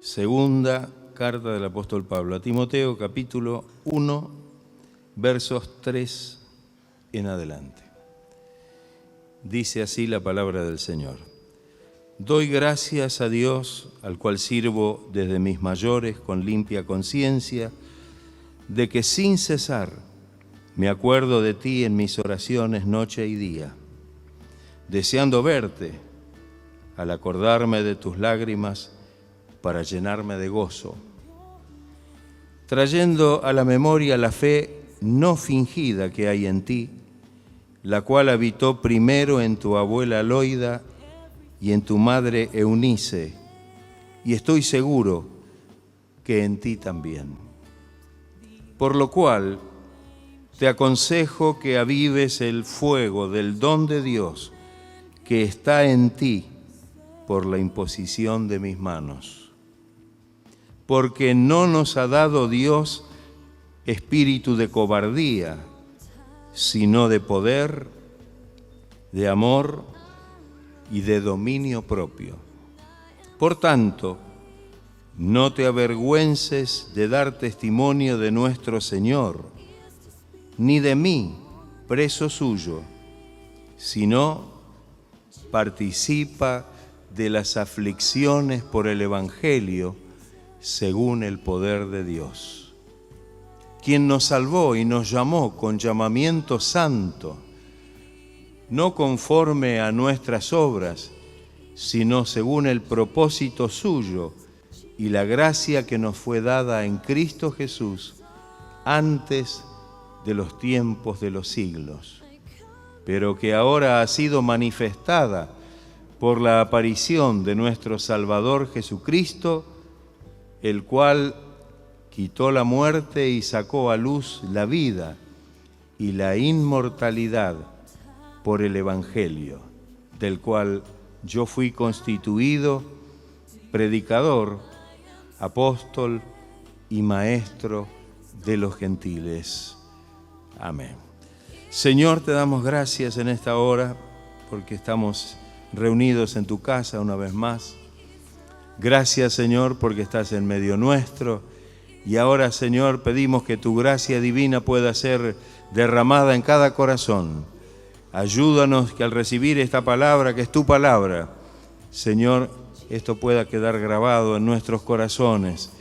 Segunda carta del apóstol Pablo a Timoteo, capítulo 1, versos 3 en adelante. Dice así la palabra del Señor. Doy gracias a Dios, al cual sirvo desde mis mayores con limpia conciencia, de que sin cesar me acuerdo de ti en mis oraciones noche y día, deseando verte al acordarme de tus lágrimas para llenarme de gozo, trayendo a la memoria la fe no fingida que hay en ti, la cual habitó primero en tu abuela Loida y en tu madre Eunice, y estoy seguro que en ti también. Por lo cual te aconsejo que avives el fuego del don de Dios que está en ti por la imposición de mis manos. Porque no nos ha dado Dios espíritu de cobardía, sino de poder, de amor y de dominio propio. Por tanto, no te avergüences de dar testimonio de nuestro Señor, ni de mí, preso suyo, sino participa de las aflicciones por el Evangelio según el poder de Dios, quien nos salvó y nos llamó con llamamiento santo, no conforme a nuestras obras, sino según el propósito suyo y la gracia que nos fue dada en Cristo Jesús antes de los tiempos de los siglos, pero que ahora ha sido manifestada por la aparición de nuestro Salvador Jesucristo, el cual quitó la muerte y sacó a luz la vida y la inmortalidad por el Evangelio, del cual yo fui constituido predicador, apóstol y maestro de los gentiles. Amén. Señor, te damos gracias en esta hora porque estamos reunidos en tu casa una vez más. Gracias, Señor, porque estás en medio nuestro. Y ahora, Señor, pedimos que tu gracia divina pueda ser derramada en cada corazón. Ayúdanos que al recibir esta palabra, que es tu palabra, Señor, esto pueda quedar grabado en nuestros corazones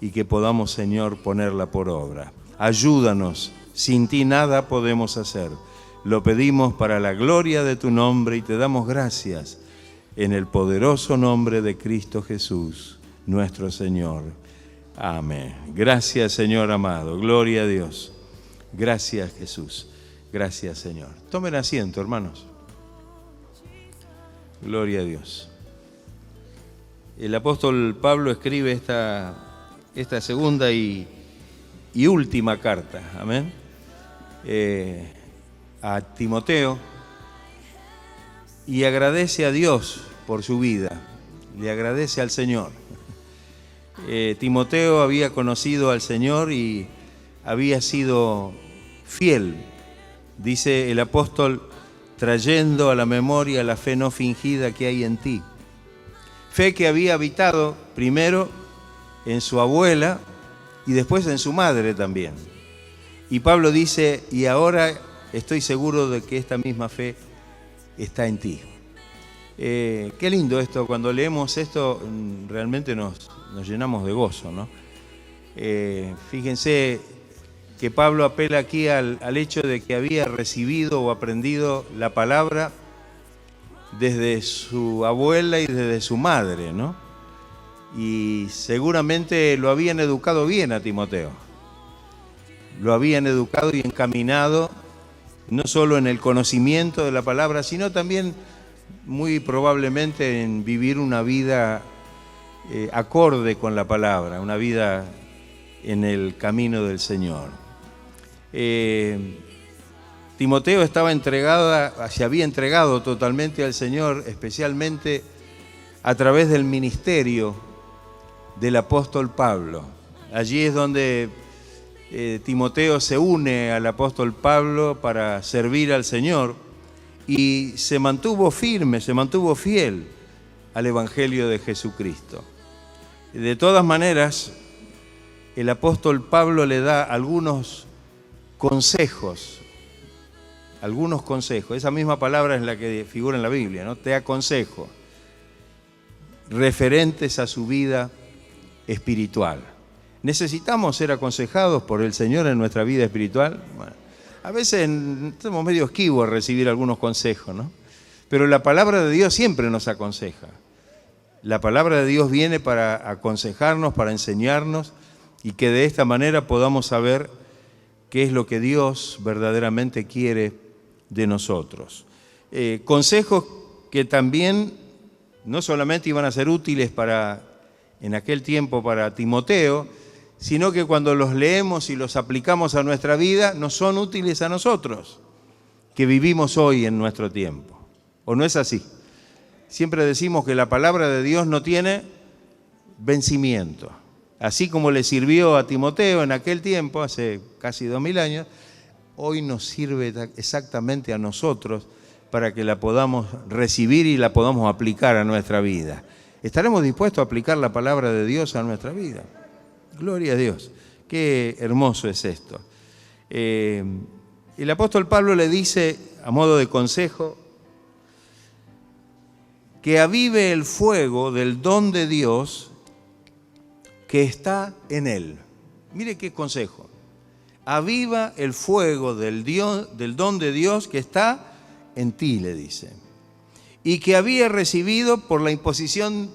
y que podamos, Señor, ponerla por obra. Ayúdanos, sin ti nada podemos hacer. Lo pedimos para la gloria de tu nombre y te damos gracias en el poderoso nombre de Cristo Jesús, nuestro Señor. Amén. Gracias, Señor amado. Gloria a Dios. Gracias, Jesús. Gracias, Señor. Tomen asiento, hermanos. Gloria a Dios. El apóstol Pablo escribe esta segunda y última carta, amén, a Timoteo, y agradece a Dios por su vida, le agradece al Señor. Timoteo había conocido al Señor y había sido fiel, dice el apóstol, trayendo a la memoria la fe no fingida que hay en ti. Fe que había habitado primero en su abuela y después en su madre también. Y Pablo dice, y ahora estoy seguro de que esta misma fe está en ti. Qué lindo esto, cuando leemos esto realmente nos llenamos de gozo, ¿no? Fíjense que Pablo apela aquí al hecho de que había recibido o aprendido la palabra desde su abuela y desde su madre, ¿no? Y seguramente lo habían educado bien a Timoteo. Lo habían educado y encaminado no solo en el conocimiento de la palabra, sino también muy probablemente en vivir una vida acorde con la palabra, una vida en el camino del Señor. Timoteo se había entregado totalmente al Señor, especialmente a través del ministerio del apóstol Pablo. Allí es donde Timoteo se une al apóstol Pablo para servir al Señor y se mantuvo firme, se mantuvo fiel al Evangelio de Jesucristo. De todas maneras, el apóstol Pablo le da algunos consejos. Esa misma palabra es la que figura en la Biblia, ¿no? Te aconsejo, referentes a su vida espiritual. ¿Necesitamos ser aconsejados por el Señor en nuestra vida espiritual? Bueno, a veces somos medio esquivos a recibir algunos consejos, ¿no? Pero la palabra de Dios siempre nos aconseja. La palabra de Dios viene para aconsejarnos, para enseñarnos, y que de esta manera podamos saber qué es lo que Dios verdaderamente quiere de nosotros. Consejos que también no solamente iban a ser útiles en aquel tiempo para Timoteo, sino que cuando los leemos y los aplicamos a nuestra vida, nos son útiles a nosotros, que vivimos hoy en nuestro tiempo. ¿O no es así? Siempre decimos que la palabra de Dios no tiene vencimiento. Así como le sirvió a Timoteo en aquel tiempo, hace casi 2000 años, hoy nos sirve exactamente a nosotros para que la podamos recibir y la podamos aplicar a nuestra vida. ¿Estaremos dispuestos a aplicar la palabra de Dios a nuestra vida? Gloria a Dios. Qué hermoso es esto. El apóstol Pablo le dice, a modo de consejo, que avive el fuego del don de Dios que está en él. Mire qué consejo. Aviva el fuego del don de Dios que está en ti, le dice. Y que había recibido por la imposición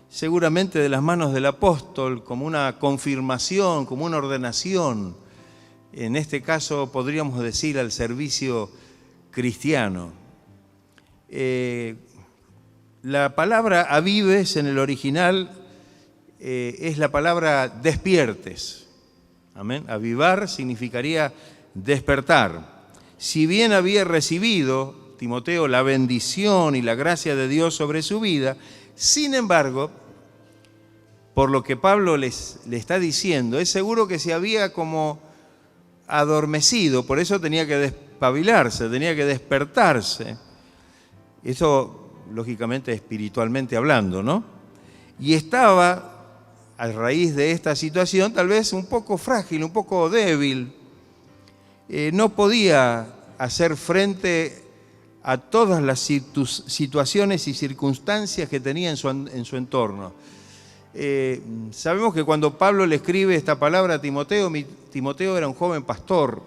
seguramente de las manos del apóstol, como una confirmación, como una ordenación. En este caso podríamos decir al servicio cristiano. La palabra avives en el original es la palabra despiertes. Amén. Avivar significaría despertar. Si bien había recibido Timoteo la bendición y la gracia de Dios sobre su vida, sin embargo, por lo que Pablo le está diciendo, es seguro que se había como adormecido, por eso tenía que despabilarse, tenía que despertarse. Eso, lógicamente, espiritualmente hablando, ¿no? Y estaba, a raíz de esta situación, tal vez un poco frágil, un poco débil. No podía hacer frente a todas las situaciones y circunstancias que tenía en su entorno. Sabemos que cuando Pablo le escribe esta palabra a Timoteo, Timoteo era un joven pastor,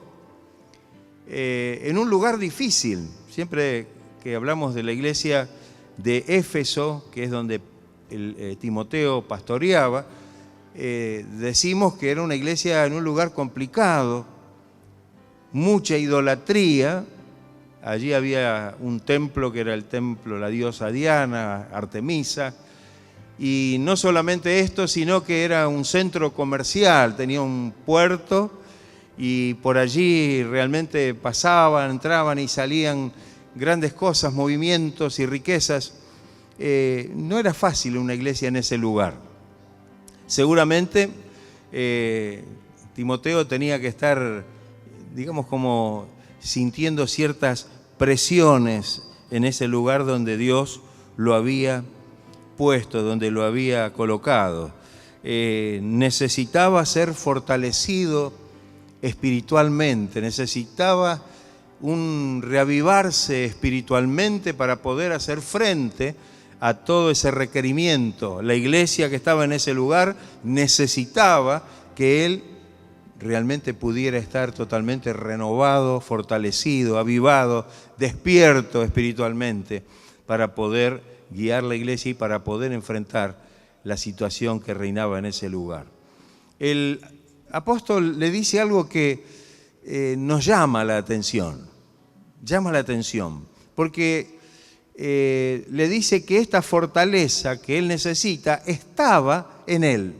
en un lugar difícil. Siempre que hablamos de la iglesia de Éfeso, que es donde Timoteo pastoreaba, decimos que era una iglesia en un lugar complicado, mucha idolatría. Allí había un templo que era el templo de la diosa Diana, Artemisa, y no solamente esto, sino que era un centro comercial, tenía un puerto y por allí realmente pasaban, entraban y salían grandes cosas, movimientos y riquezas. No era fácil una iglesia en ese lugar. Seguramente Timoteo tenía que estar, digamos, como sintiendo ciertas presiones en ese lugar donde Dios lo había puesto, donde lo había colocado. Necesitaba ser fortalecido espiritualmente, necesitaba un reavivarse espiritualmente para poder hacer frente a todo ese requerimiento. La iglesia que estaba en ese lugar necesitaba que él realmente pudiera estar totalmente renovado, fortalecido, avivado, despierto espiritualmente para poder guiar la iglesia y para poder enfrentar la situación que reinaba en ese lugar. El apóstol le dice algo que nos llama la atención, porque le dice que esta fortaleza que él necesita estaba en él.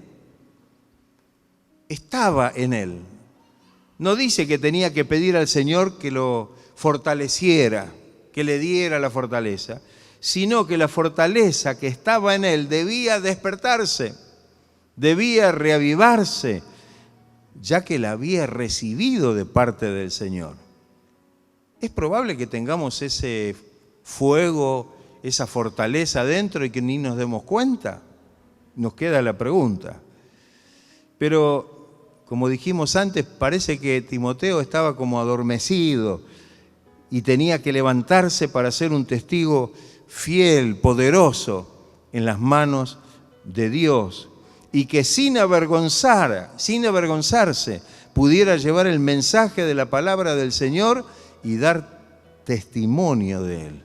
Estaba en él. No dice que tenía que pedir al Señor que lo fortaleciera, que le diera la fortaleza, sino que la fortaleza que estaba en él debía despertarse, debía reavivarse, ya que la había recibido de parte del Señor. Es probable que tengamos ese fuego, esa fortaleza dentro y que ni nos demos cuenta. nos queda la pregunta. Pero, como dijimos antes, parece que Timoteo estaba como adormecido y tenía que levantarse para ser un testigo fiel, poderoso, en las manos de Dios, y que sin avergonzarse, pudiera llevar el mensaje de la palabra del Señor y dar testimonio de Él.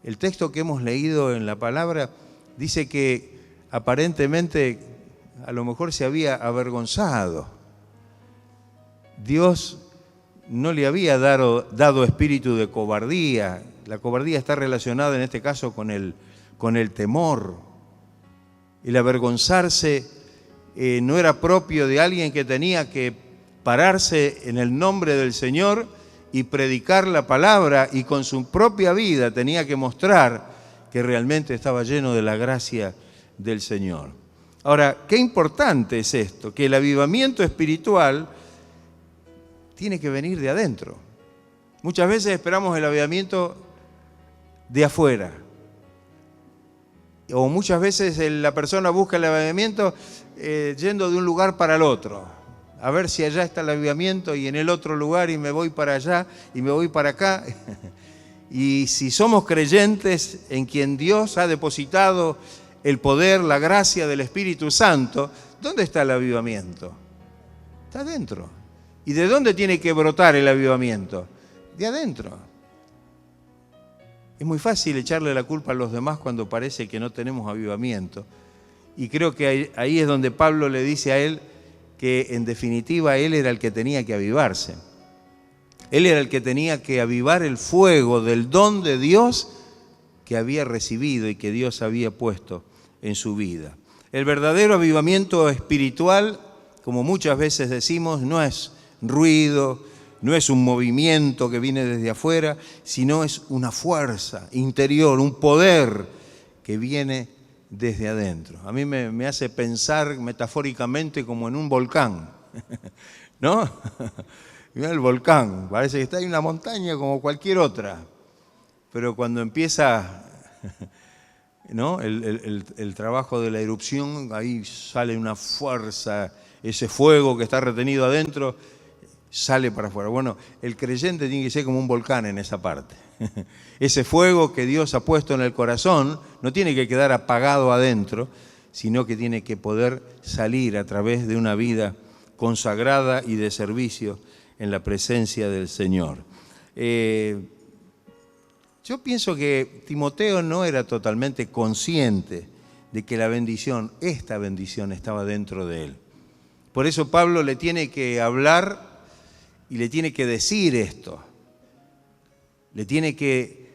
El texto que hemos leído en la palabra dice que aparentemente a lo mejor se había avergonzado. Dios no le había dado espíritu de cobardía. La cobardía está relacionada en este caso con el temor. El avergonzarse no era propio de alguien que tenía que pararse en el nombre del Señor y predicar la palabra, y con su propia vida tenía que mostrar que realmente estaba lleno de la gracia del Señor. Ahora, qué importante es esto, que el avivamiento espiritual tiene que venir de adentro. Muchas veces esperamos el avivamiento de afuera, o muchas veces la persona busca el avivamiento yendo de un lugar para el otro, a ver si allá está el avivamiento y en el otro lugar, y me voy para allá y me voy para acá. Y si somos creyentes en quien Dios ha depositado el poder, la gracia del Espíritu Santo, ¿dónde está el avivamiento? Está adentro. ¿Y de dónde tiene que brotar el avivamiento? De adentro. Es muy fácil echarle la culpa a los demás cuando parece que no tenemos avivamiento. Y creo que ahí es donde Pablo le dice a él que en definitiva él era el que tenía que avivarse. Él era el que tenía que avivar el fuego del don de Dios que había recibido y que Dios había puesto en su vida. El verdadero avivamiento espiritual, como muchas veces decimos, no es ruido, no es un movimiento que viene desde afuera, sino es una fuerza interior, un poder que viene desde adentro. A mí me hace pensar metafóricamente como en un volcán, ¿no? Mira el volcán, parece que está en una montaña como cualquier otra, pero cuando empieza, ¿no?, el trabajo de la erupción, ahí sale una fuerza, ese fuego que está retenido adentro sale para afuera. Bueno, el creyente tiene que ser como un volcán en esa parte. Ese fuego que Dios ha puesto en el corazón no tiene que quedar apagado adentro, sino que tiene que poder salir a través de una vida consagrada y de servicio en la presencia del Señor. Yo pienso que Timoteo no era totalmente consciente de que la bendición, esta bendición, estaba dentro de él. Por eso Pablo le tiene que hablar y le tiene que decir esto. Le tiene que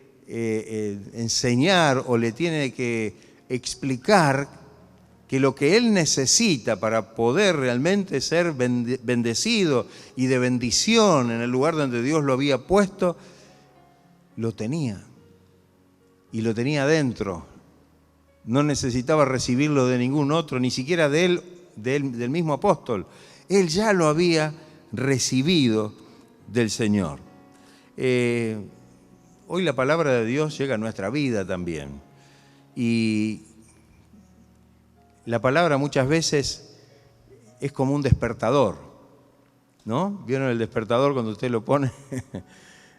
enseñar o le tiene que explicar que lo que él necesita para poder realmente ser bendecido y de bendición en el lugar donde Dios lo había puesto, lo tenía. Y lo tenía dentro. No necesitaba recibirlo de ningún otro, ni siquiera de él, del mismo apóstol. Él ya lo había recibido del Señor. Hoy la palabra de Dios llega a nuestra vida también. Y la palabra muchas veces es como un despertador, ¿no? ¿Vieron el despertador cuando usted lo pone?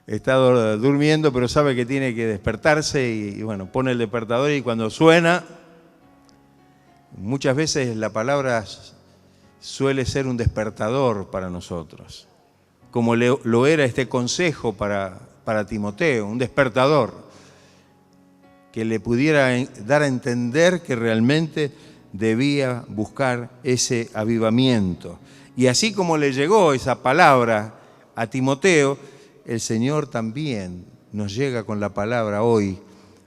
Está durmiendo, pero sabe que tiene que despertarse y bueno, pone el despertador y cuando suena, muchas veces la palabra suele ser un despertador para nosotros, como lo era este consejo para Timoteo, un despertador que le pudiera dar a entender que realmente debía buscar ese avivamiento. Y así como le llegó esa palabra a Timoteo, el Señor también nos llega con la palabra hoy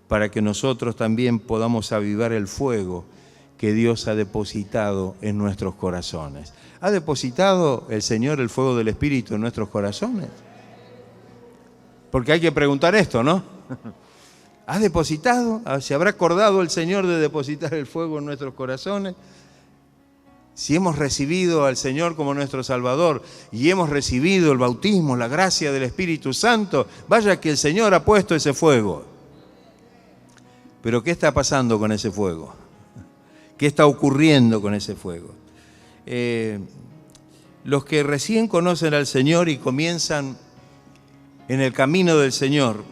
para que nosotros también podamos avivar el fuego que Dios ha depositado en nuestros corazones. ¿Ha depositado el Señor el fuego del Espíritu en nuestros corazones? Porque hay que preguntar esto, ¿no? ¿Ha depositado? ¿Se habrá acordado el Señor de depositar el fuego en nuestros corazones? Si hemos recibido al Señor como nuestro Salvador y hemos recibido el bautismo, la gracia del Espíritu Santo, vaya que el Señor ha puesto ese fuego. Pero ¿qué está pasando con ese fuego? ¿Qué está ocurriendo con ese fuego? Los que recién conocen al Señor y comienzan en el camino del Señor,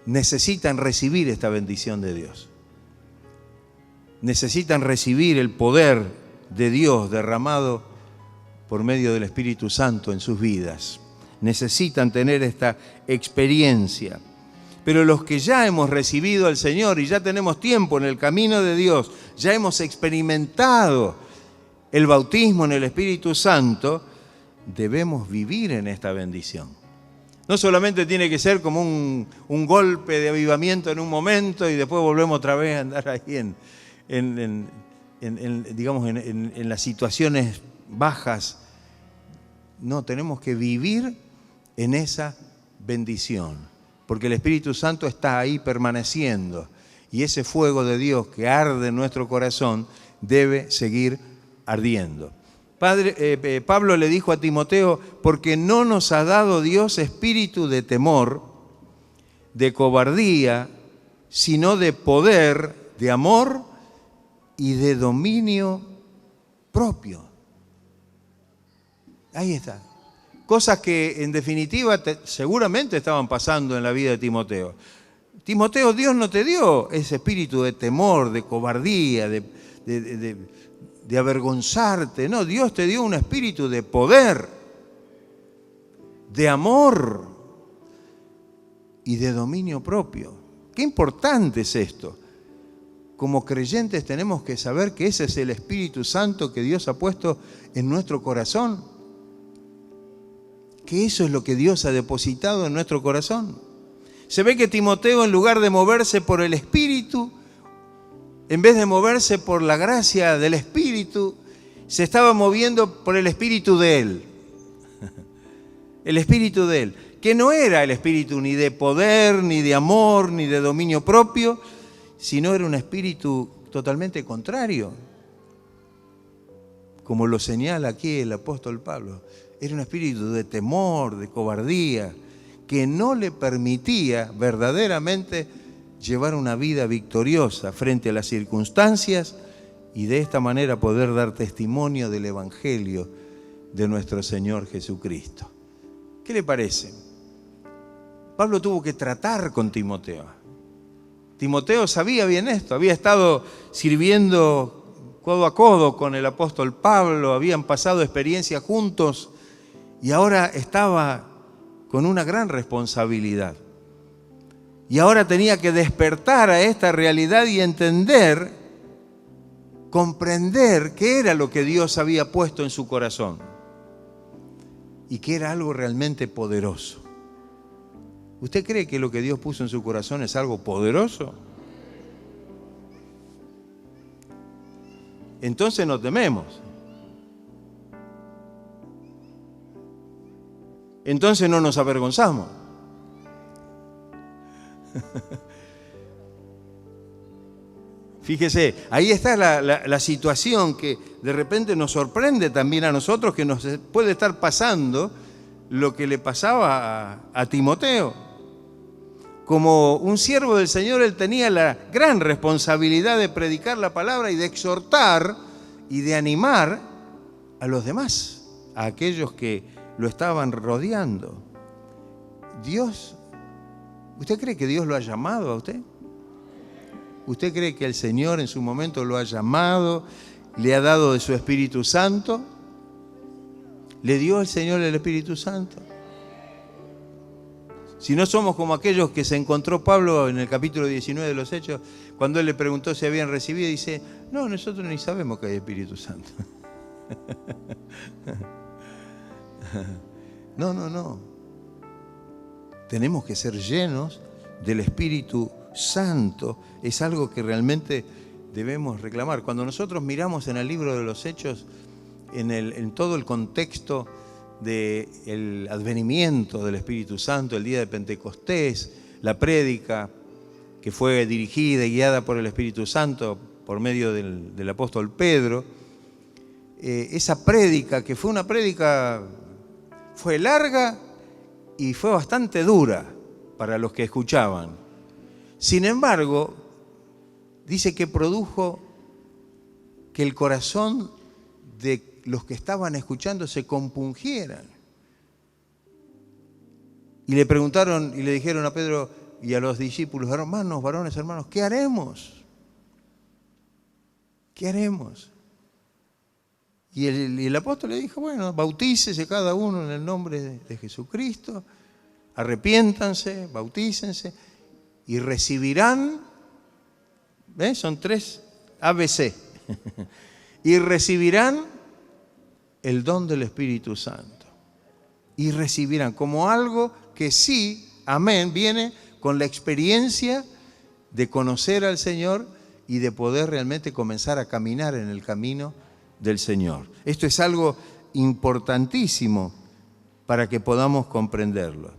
necesitan recibir esta bendición de Dios. Necesitan recibir el poder de Dios derramado por medio del Espíritu Santo en sus vidas. Necesitan tener esta experiencia. Pero los que ya hemos recibido al Señor y ya tenemos tiempo en el camino de Dios, ya hemos experimentado el bautismo en el Espíritu Santo, debemos vivir en esta bendición. No solamente tiene que ser como un golpe de avivamiento en un momento y después volvemos otra vez a andar ahí en las situaciones bajas. No, tenemos que vivir en esa bendición, porque el Espíritu Santo está ahí permaneciendo y ese fuego de Dios que arde en nuestro corazón debe seguir ardiendo. Pablo le dijo a Timoteo, porque no nos ha dado Dios espíritu de temor, de cobardía, sino de poder, de amor y de dominio propio. Ahí está. Cosas que en definitiva seguramente estaban pasando en la vida de Timoteo. Timoteo, Dios no te dio ese espíritu de temor, de cobardía, de avergonzarte. No, Dios te dio un espíritu de poder, de amor y de dominio propio. Qué importante es esto. Como creyentes tenemos que saber que ese es el Espíritu Santo que Dios ha puesto en nuestro corazón. Que eso es lo que Dios ha depositado en nuestro corazón. Se ve que Timoteo, en lugar de moverse por el Espíritu, en vez de moverse por la gracia del Espíritu, se estaba moviendo por el Espíritu de él. El Espíritu de él, que no era el Espíritu ni de poder, ni de amor, ni de dominio propio, sino era un espíritu totalmente contrario. Como lo señala aquí el apóstol Pablo. Era un espíritu de temor, de cobardía, que no le permitía verdaderamente llevar una vida victoriosa frente a las circunstancias y de esta manera poder dar testimonio del Evangelio de nuestro Señor Jesucristo. ¿Qué le parece? Pablo tuvo que tratar con Timoteo. Timoteo sabía bien esto, había estado sirviendo codo a codo con el apóstol Pablo, habían pasado experiencias juntos y ahora estaba con una gran responsabilidad. Y ahora tenía que despertar a esta realidad y entender, comprender qué era lo que Dios había puesto en su corazón y que era algo realmente poderoso. ¿Usted cree que lo que Dios puso en su corazón es algo poderoso? Entonces no tememos. Entonces no nos avergonzamos. Fíjese, ahí está la situación que de repente nos sorprende también a nosotros, que nos puede estar pasando lo que le pasaba a Timoteo. Como un siervo del Señor, él tenía la gran responsabilidad de predicar la palabra y de exhortar y de animar a los demás, a aquellos que lo estaban rodeando. Dios, ¿usted cree que Dios lo ha llamado a usted? ¿Usted cree que el Señor en su momento lo ha llamado, le ha dado de su Espíritu Santo? ¿Le dio el Señor el Espíritu Santo? Si no somos como aquellos que se encontró Pablo en el capítulo 19 de los Hechos, cuando él le preguntó si habían recibido, dice, no, nosotros ni sabemos que hay Espíritu Santo. No. Tenemos que ser llenos del Espíritu Santo. Es algo que realmente debemos reclamar. Cuando nosotros miramos en el libro de los Hechos, en todo el contexto del advenimiento del Espíritu Santo, el día de Pentecostés, la prédica que fue dirigida y guiada por el Espíritu Santo por medio del apóstol Pedro, esa prédica, que fue una prédica, fue larga y fue bastante dura para los que escuchaban. Sin embargo, dice que produjo que el corazón de los que estaban escuchando se compungieran. Y le preguntaron y le dijeron a Pedro y a los discípulos, hermanos, varones, hermanos, ¿qué haremos? ¿Qué haremos? Y el apóstol le dijo, bueno, bautícese cada uno en el nombre de Jesucristo, arrepiéntanse, bautícense y recibirán, ¿ves? Son 3 ABC, y recibirán el don del Espíritu Santo. Y recibirán como algo que sí, amén, viene con la experiencia de conocer al Señor y de poder realmente comenzar a caminar en el camino del Señor. Esto es algo importantísimo para que podamos comprenderlo.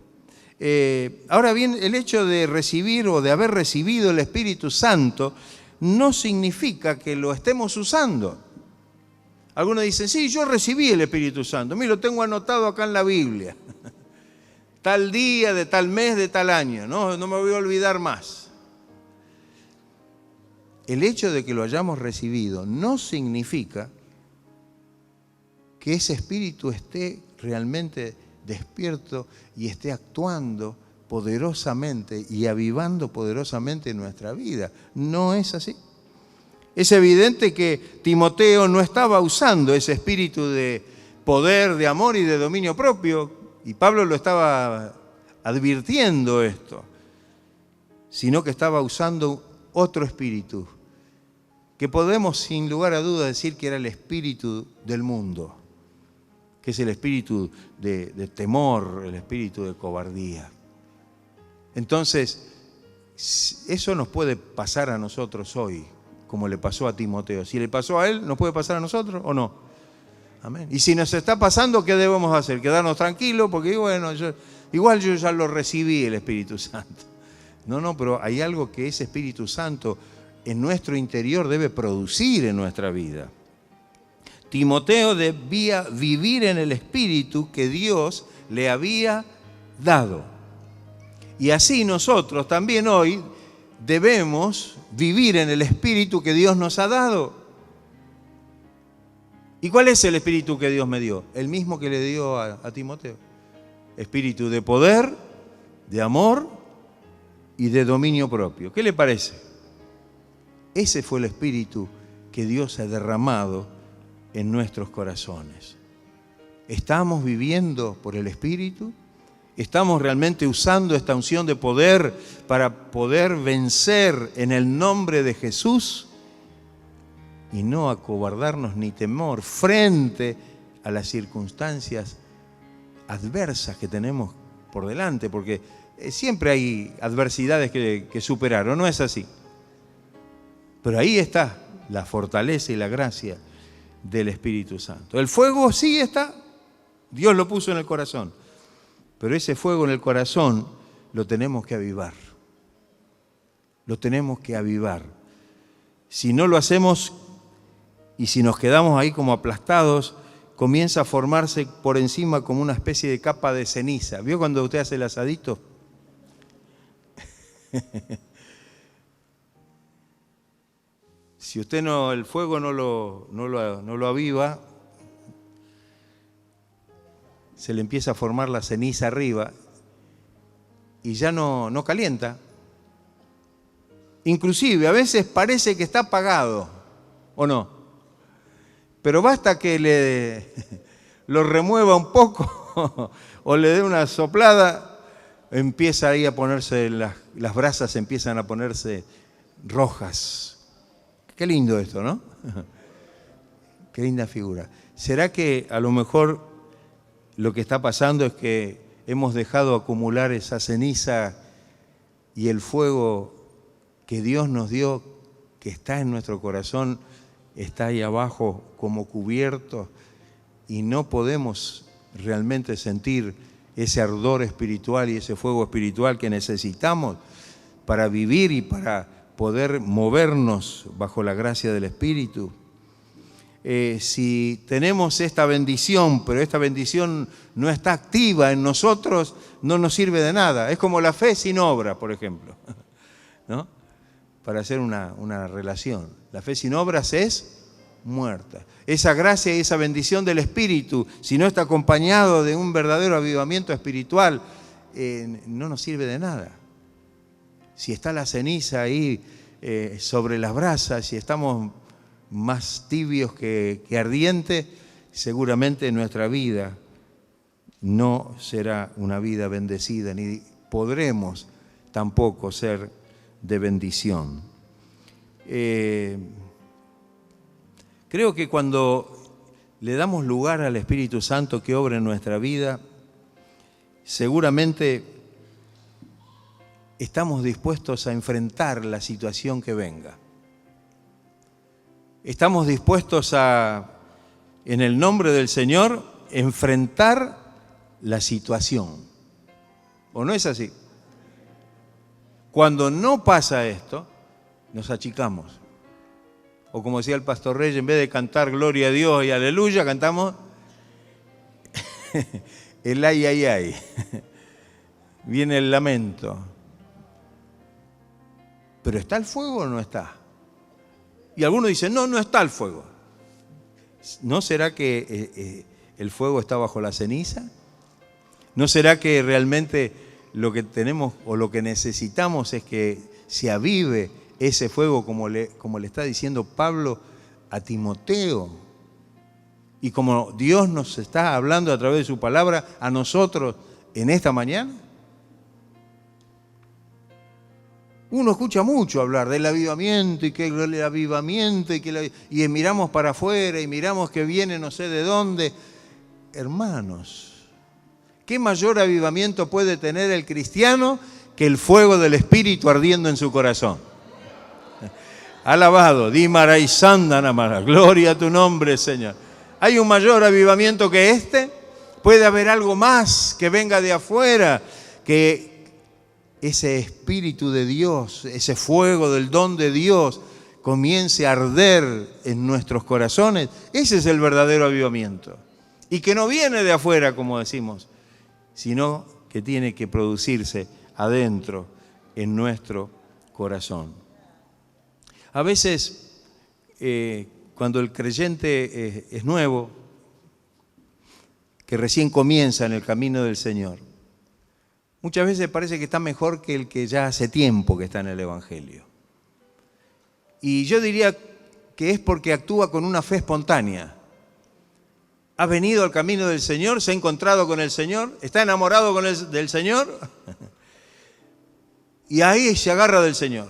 Ahora bien, el hecho de recibir o de haber recibido el Espíritu Santo no significa que lo estemos usando. Algunos dicen, sí, yo recibí el Espíritu Santo, mira, lo tengo anotado acá en la Biblia. Tal día, de tal mes, de tal año, no me voy a olvidar más. El hecho de que lo hayamos recibido no significa que ese espíritu esté realmente despierto y esté actuando poderosamente y avivando poderosamente nuestra vida. No es así. Es evidente que Timoteo no estaba usando ese espíritu de poder, de amor y de dominio propio, y Pablo lo estaba advirtiendo esto, sino que estaba usando otro espíritu, que podemos sin lugar a dudas decir que era el espíritu del mundo, que es el espíritu de temor, el espíritu de cobardía. Entonces, eso nos puede pasar a nosotros hoy, como le pasó a Timoteo. Si le pasó a él, ¿nos puede pasar a nosotros o no? Amén. Y si nos está pasando, ¿qué debemos hacer? Quedarnos tranquilos, porque bueno, igual yo ya lo recibí, el Espíritu Santo. No, pero hay algo que ese Espíritu Santo en nuestro interior debe producir en nuestra vida. Timoteo debía vivir en el Espíritu que Dios le había dado. Y así nosotros también hoy debemos vivir en el Espíritu que Dios nos ha dado. ¿Y cuál es el Espíritu que Dios me dio? El mismo que le dio a Timoteo. Espíritu de poder, de amor y de dominio propio. ¿Qué le parece? Ese fue el Espíritu que Dios ha derramado en nuestros corazones. ¿Estamos viviendo por el Espíritu? ¿Estamos realmente usando esta unción de poder para poder vencer en el nombre de Jesús? Y no acobardarnos ni temor frente a las circunstancias adversas que tenemos por delante, porque siempre hay adversidades que superar, ¿o no es así? Pero ahí está la fortaleza y la gracia del Espíritu Santo. El fuego sí está, Dios lo puso en el corazón, pero ese fuego en el corazón lo tenemos que avivar. Lo tenemos que avivar. Si no lo hacemos y si nos quedamos ahí como aplastados, comienza a formarse por encima como una especie de capa de ceniza. ¿Vio cuando usted hace el asadito? Si usted el fuego no lo aviva, se le empieza a formar la ceniza arriba y ya no calienta. Inclusive a veces parece que está apagado, ¿o no? Pero basta que lo remueva un poco o le dé una soplada, empieza ahí a ponerse, las brasas empiezan a ponerse rojas. Qué lindo esto, ¿no? Qué linda figura. ¿Será que a lo mejor lo que está pasando es que hemos dejado acumular esa ceniza y el fuego que Dios nos dio, que está en nuestro corazón, está ahí abajo como cubierto y no podemos realmente sentir ese ardor espiritual y ese fuego espiritual que necesitamos para vivir y para poder movernos bajo la gracia del Espíritu? Si tenemos esta bendición, pero esta bendición no está activa en nosotros, no nos sirve de nada. Es como la fe sin obra, por ejemplo, ¿no? para hacer una relación. La fe sin obras es muerta. Esa gracia y esa bendición del Espíritu, si no está acompañado de un verdadero avivamiento espiritual, no nos sirve de nada. Si está la ceniza ahí sobre las brasas, si estamos más tibios que ardientes, seguramente nuestra vida no será una vida bendecida, ni podremos tampoco ser de bendición. Creo que cuando le damos lugar al Espíritu Santo que obra en nuestra vida, seguramente estamos dispuestos a enfrentar la situación que venga. Estamos dispuestos a, en el nombre del Señor, enfrentar la situación. ¿O no es así? Cuando no pasa esto, nos achicamos. O como decía el pastor Reyes, en vez de cantar gloria a Dios y aleluya, cantamos el ay, ay, ay. Viene el lamento. ¿Pero está el fuego o no está? Y algunos dicen, no está el fuego. ¿No será que el fuego está bajo la ceniza? ¿No será que realmente lo que tenemos o lo que necesitamos es que se avive ese fuego como le está diciendo Pablo a Timoteo? Y como Dios nos está hablando a través de su palabra a nosotros en esta mañana. Uno escucha mucho hablar del avivamiento y que el avivamiento y miramos para afuera y miramos que viene no sé de dónde. Hermanos, ¿qué mayor avivamiento puede tener el cristiano que el fuego del Espíritu ardiendo en su corazón? Alabado, Dimara y Sandanamara, gloria a tu nombre, Señor. ¿Hay un mayor avivamiento que este? ¿Puede haber algo más que venga de afuera? Que ese Espíritu de Dios, ese fuego del don de Dios comience a arder en nuestros corazones. Ese es el verdadero avivamiento. Y que no viene de afuera, como decimos, sino que tiene que producirse adentro, en nuestro corazón. A veces, cuando el creyente es nuevo, que recién comienza en el camino del Señor, muchas veces parece que está mejor que el que ya hace tiempo que está en el Evangelio. Y yo diría que es porque actúa con una fe espontánea. Ha venido al camino del Señor, se ha encontrado con el Señor, está enamorado del Señor y ahí se agarra del Señor.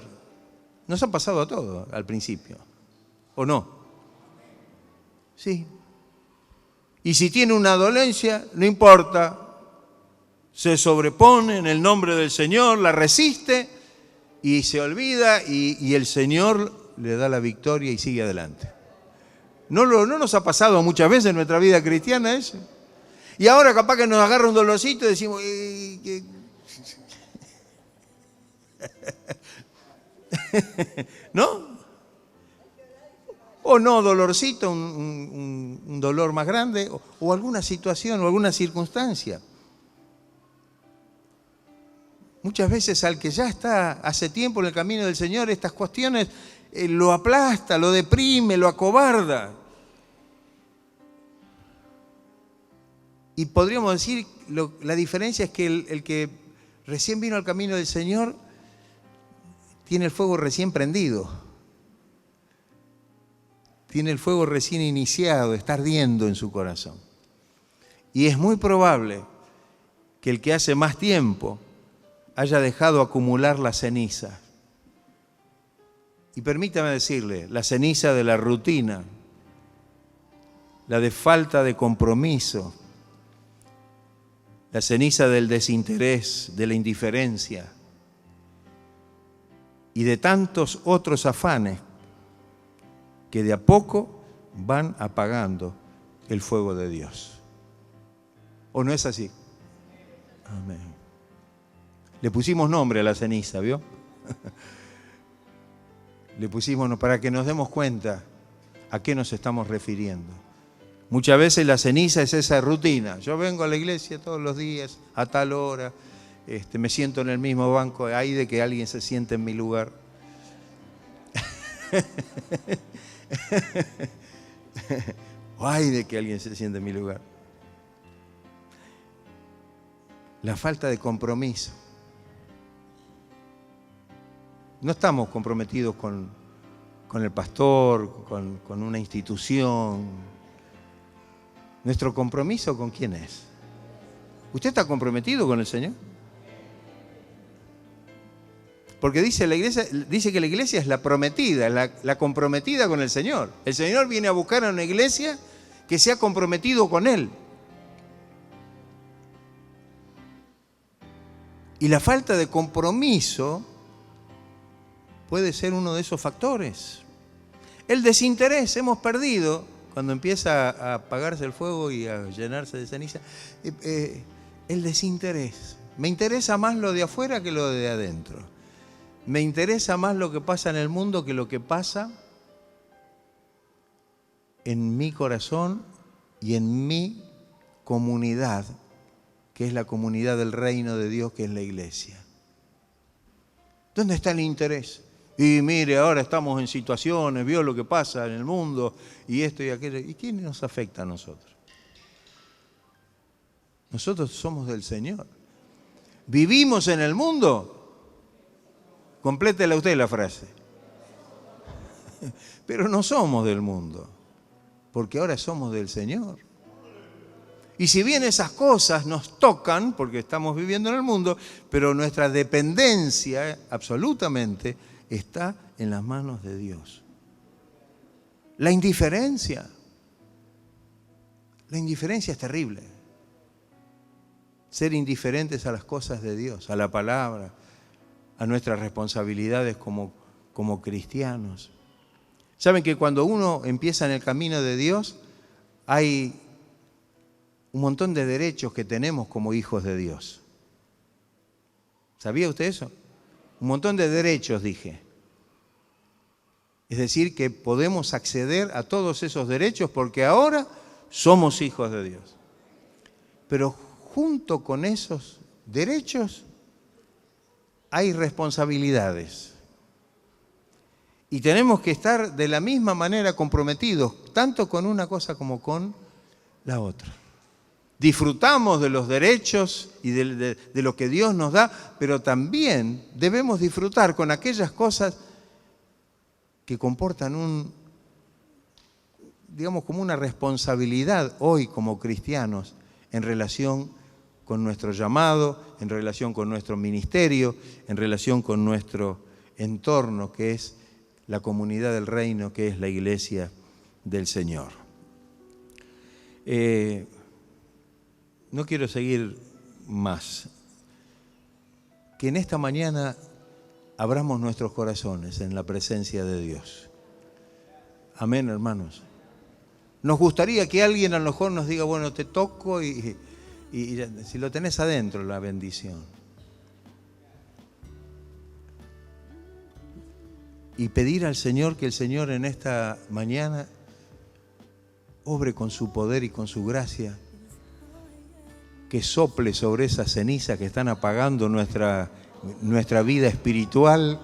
Nos ha pasado a todos al principio, ¿o no? Sí. Y si tiene una dolencia, no importa. Se sobrepone en el nombre del Señor, la resiste y se olvida y el Señor le da la victoria y sigue adelante. ¿No nos ha pasado muchas veces en nuestra vida cristiana eso? Y ahora capaz que nos agarra un dolorcito y decimos... ¿No? O no, dolorcito, un dolor más grande o alguna situación o alguna circunstancia. Muchas veces al que ya está hace tiempo en el camino del Señor, estas cuestiones lo aplasta, lo deprime, lo acobarda. Y podríamos decir, la diferencia es que el que recién vino al camino del Señor tiene el fuego recién prendido. Tiene el fuego recién iniciado, está ardiendo en su corazón. Y es muy probable que el que hace más tiempo haya dejado acumular la ceniza. Y permítame decirle, la ceniza de la rutina, la de falta de compromiso, la ceniza del desinterés, de la indiferencia y de tantos otros afanes que de a poco van apagando el fuego de Dios. ¿O no es así? Amén. Le pusimos nombre a la ceniza, ¿vio? Le pusimos para que nos demos cuenta a qué nos estamos refiriendo. Muchas veces la ceniza es esa rutina. Yo vengo a la iglesia todos los días, a tal hora, me siento en el mismo banco, hay de que alguien se siente en mi lugar. Ay, de que alguien se siente en mi lugar. La falta de compromiso. No estamos comprometidos con el pastor, con una institución. ¿Nuestro compromiso con quién es? ¿Usted está comprometido con el Señor? Porque dice que la iglesia es la prometida, la comprometida con el Señor. El Señor viene a buscar a una iglesia que se ha comprometido con Él. Y la falta de compromiso puede ser uno de esos factores. El desinterés, hemos perdido, cuando empieza a apagarse el fuego y a llenarse de ceniza, el desinterés. Me interesa más lo de afuera que lo de adentro. Me interesa más lo que pasa en el mundo que lo que pasa en mi corazón y en mi comunidad, que es la comunidad del reino de Dios, que es la iglesia. ¿Dónde está el interés? Y mire, ahora estamos en situaciones, vio lo que pasa en el mundo, y esto y aquello. ¿Y quién nos afecta a nosotros? Nosotros somos del Señor. ¿Vivimos en el mundo? Complétela usted la frase. Pero no somos del mundo, porque ahora somos del Señor. Y si bien esas cosas nos tocan, porque estamos viviendo en el mundo, pero nuestra dependencia absolutamente está en las manos de Dios. La indiferencia es terrible. Ser indiferentes a las cosas de Dios, a la palabra, a nuestras responsabilidades como cristianos. Saben que cuando uno empieza en el camino de Dios, hay un montón de derechos que tenemos como hijos de Dios. ¿Sabía usted eso? Un montón de derechos, dije. Es decir, que podemos acceder a todos esos derechos porque ahora somos hijos de Dios. Pero junto con esos derechos hay responsabilidades. Y tenemos que estar de la misma manera comprometidos, tanto con una cosa como con la otra. Disfrutamos de los derechos y de lo que Dios nos da, pero también debemos disfrutar con aquellas cosas que comportan digamos, como una responsabilidad hoy como cristianos en relación con nuestro llamado, en relación con nuestro ministerio, en relación con nuestro entorno, que es la comunidad del reino, que es la iglesia del Señor. No quiero seguir más. Que en esta mañana abramos nuestros corazones en la presencia de Dios. Amén, hermanos. Nos gustaría que alguien a lo mejor nos diga, bueno, te toco y si lo tenés adentro, la bendición. Y pedir al Señor que el Señor en esta mañana obre con su poder y con su gracia, que sople sobre esas cenizas que están apagando nuestra vida espiritual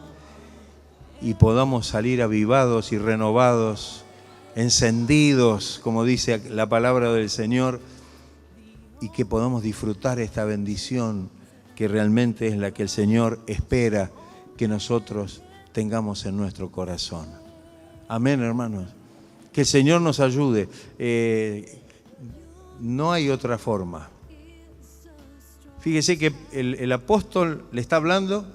y podamos salir avivados y renovados, encendidos, como dice la palabra del Señor, y que podamos disfrutar esta bendición que realmente es la que el Señor espera que nosotros tengamos en nuestro corazón. Amén, hermanos. Que el Señor nos ayude. No hay otra forma. Fíjese que el apóstol le está hablando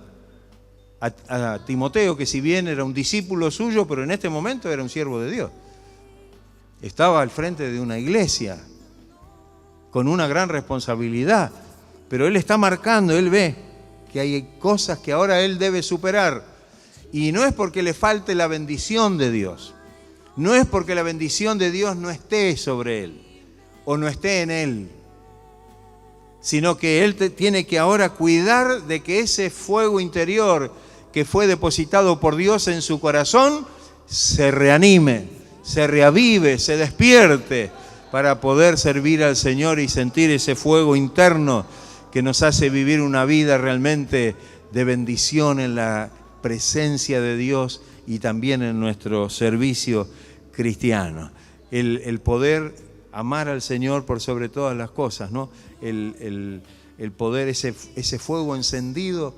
a Timoteo, que si bien era un discípulo suyo, pero en este momento era un siervo de Dios. Estaba al frente de una iglesia con una gran responsabilidad, pero él está marcando, él ve que hay cosas que ahora él debe superar. Y no es porque le falte la bendición de Dios, no es porque la bendición de Dios no esté sobre él o no esté en él, sino que él tiene que ahora cuidar de que ese fuego interior que fue depositado por Dios en su corazón se reanime, se reavive, se despierte para poder servir al Señor y sentir ese fuego interno que nos hace vivir una vida realmente de bendición en la presencia de Dios y también en nuestro servicio cristiano. El poder amar al Señor por sobre todas las cosas, ¿no? El poder, ese fuego encendido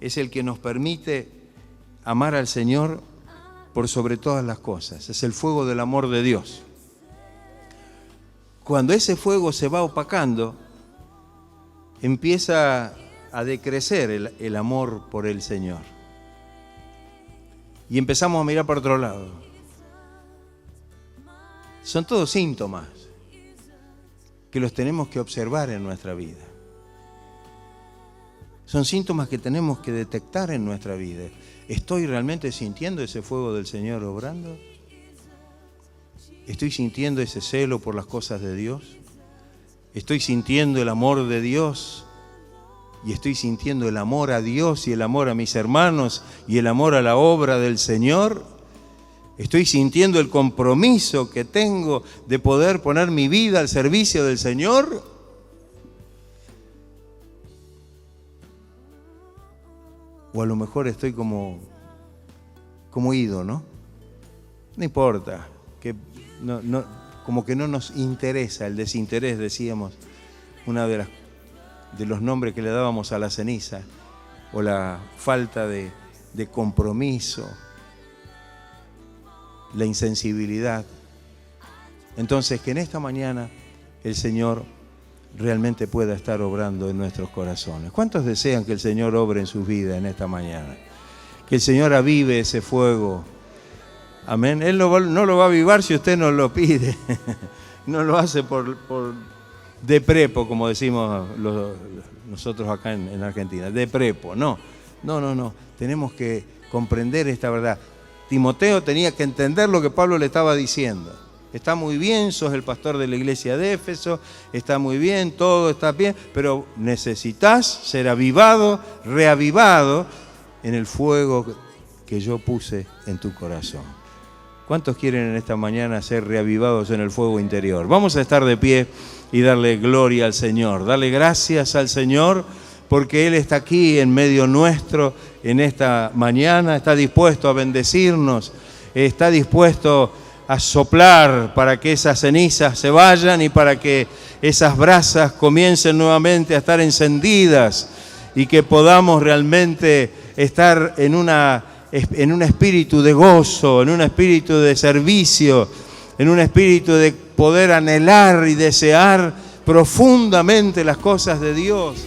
es el que nos permite amar al Señor por sobre todas las cosas. Es el fuego del amor de Dios. Cuando ese fuego se va opacando, empieza a decrecer el amor por el Señor. Y empezamos a mirar por otro lado. Son todos síntomas que los tenemos que observar en nuestra vida. Son síntomas que tenemos que detectar en nuestra vida. ¿Estoy realmente sintiendo ese fuego del Señor obrando? ¿Estoy sintiendo ese celo por las cosas de Dios? ¿Estoy sintiendo el amor de Dios? ¿Y estoy sintiendo el amor a Dios y el amor a mis hermanos y el amor a la obra del Señor? ¿Estoy sintiendo el compromiso que tengo de poder poner mi vida al servicio del Señor? O a lo mejor estoy como ido, ¿no? No importa, como que no nos interesa, el desinterés, decíamos, una de los nombres que le dábamos a la ceniza, o la falta de compromiso, la insensibilidad. Entonces, que en esta mañana el Señor realmente pueda estar obrando en nuestros corazones. ¿Cuántos desean que el Señor obre en sus vidas en esta mañana? Que el Señor avive ese fuego. Amén. Él no lo va a avivar si usted no lo pide. No lo hace de prepo, como decimos nosotros acá en Argentina. De prepo, no. Tenemos que comprender esta verdad. Timoteo tenía que entender lo que Pablo le estaba diciendo. Está muy bien, sos el pastor de la iglesia de Éfeso, está muy bien, todo está bien, pero necesitas ser avivado, reavivado en el fuego que yo puse en tu corazón. ¿Cuántos quieren en esta mañana ser reavivados en el fuego interior? Vamos a estar de pie y darle gloria al Señor, darle gracias al Señor porque Él está aquí en medio nuestro en esta mañana, está dispuesto a bendecirnos, está dispuesto a soplar para que esas cenizas se vayan y para que esas brasas comiencen nuevamente a estar encendidas y que podamos realmente estar en un espíritu de gozo, en un espíritu de servicio, en un espíritu de poder anhelar y desear profundamente las cosas de Dios.